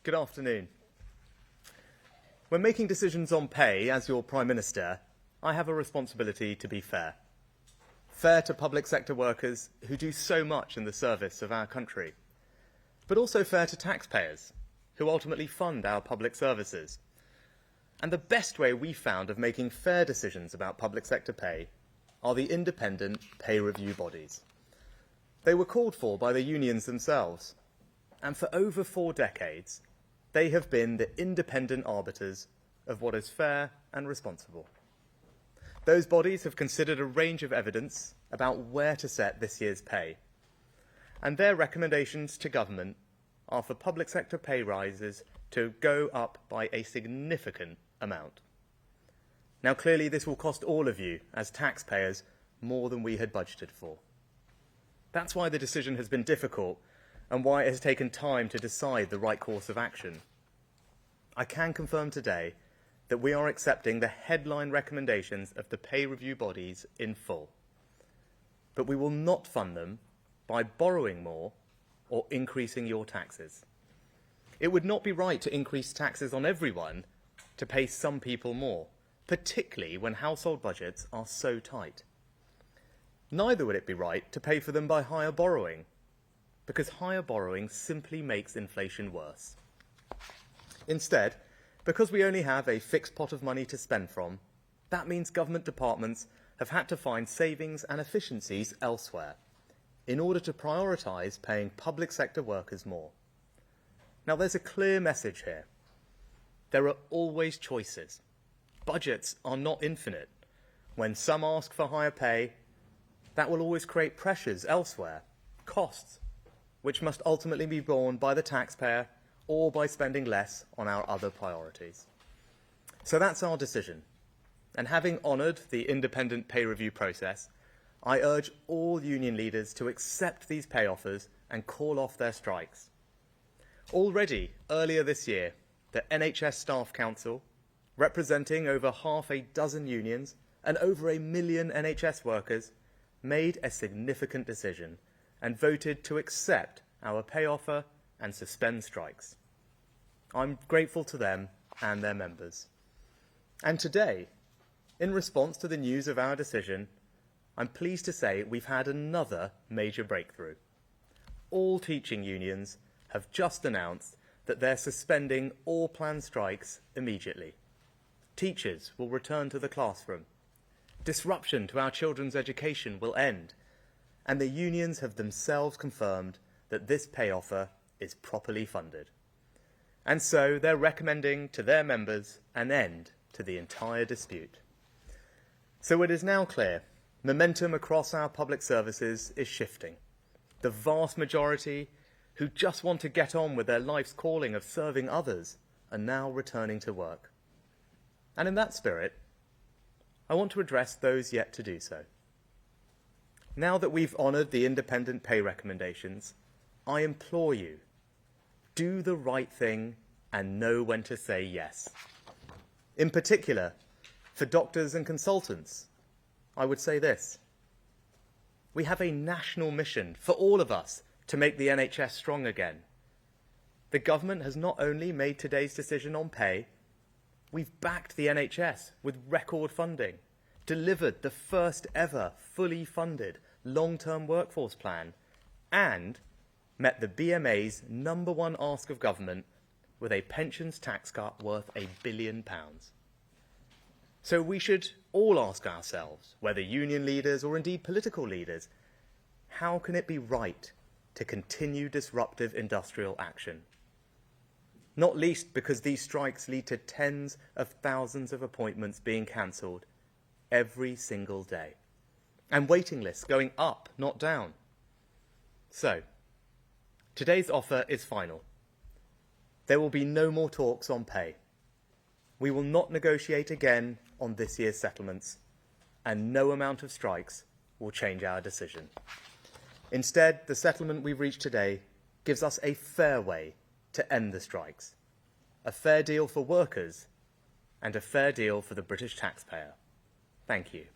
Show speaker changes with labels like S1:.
S1: Good afternoon. When making decisions on pay as your Prime Minister, I have a responsibility to be fair. Fair to public sector workers who do so much in the service of our country, but also fair to taxpayers who ultimately fund our public services. And the best way we found of making fair decisions about public sector pay are the independent pay review bodies. They were called for by the unions themselves, and for over 4 decades, they have been the independent arbiters of what is fair and responsible. Those bodies have considered a range of evidence about where to set this year's pay, and their recommendations to government are for public sector pay rises to go up by a significant amount. Now, clearly, this will cost all of you, as taxpayers, more than we had budgeted for. That's why the decision has been difficult and why it has taken time to decide the right course of action. I can confirm today that we are accepting the headline recommendations of the pay review bodies in full. But we will not fund them by borrowing more or increasing your taxes. It would not be right to increase taxes on everyone to pay some people more, particularly when household budgets are so tight. Neither would it be right to pay for them by higher borrowing, because higher borrowing simply makes inflation worse. Instead, because we only have a fixed pot of money to spend from, that means government departments have had to find savings and efficiencies elsewhere in order to prioritise paying public sector workers more. Now, there's a clear message here. There are always choices. Budgets are not infinite. When some ask for higher pay, that will always create pressures elsewhere, costs, which must ultimately be borne by the taxpayer or by spending less on our other priorities. So that's our decision. And having honoured the independent pay review process, I urge all union leaders to accept these pay offers and call off their strikes. Already, earlier this year, the NHS Staff Council, representing over half a dozen unions and over 1 million NHS workers, made a significant decision and voted to accept our pay offer and suspend strikes. I'm grateful to them and their members. And today, in response to the news of our decision, I'm pleased to say we've had another major breakthrough. All teaching unions have just announced that they're suspending all planned strikes immediately. Teachers will return to the classroom. Disruption to our children's education will end. And the unions have themselves confirmed that this pay offer is properly funded. And so they're recommending to their members an end to the entire dispute. So it is now clear, momentum across our public services is shifting. The vast majority who just want to get on with their life's calling of serving others are now returning to work. And in that spirit, I want to address those yet to do so. Now that we've honoured the independent pay recommendations, I implore you, do the right thing and know when to say yes. In particular, for doctors and consultants, I would say this. We have a national mission for all of us to make the NHS strong again. The government has not only made today's decision on pay, we've backed the NHS with record funding, delivered the first ever fully funded long-term workforce plan, and met the BMA's #1 ask of government with a pensions tax cut worth £1 billion. So we should all ask ourselves, whether union leaders or indeed political leaders, how can it be right to continue disruptive industrial action? Not least because these strikes lead to tens of thousands of appointments being cancelled every single day, and waiting lists going up, not down. So, today's offer is final. There will be no more talks on pay. We will not negotiate again on this year's settlements, and no amount of strikes will change our decision. Instead, the settlement we've reached today gives us a fair way to end the strikes, a fair deal for workers, and a fair deal for the British taxpayer. Thank you.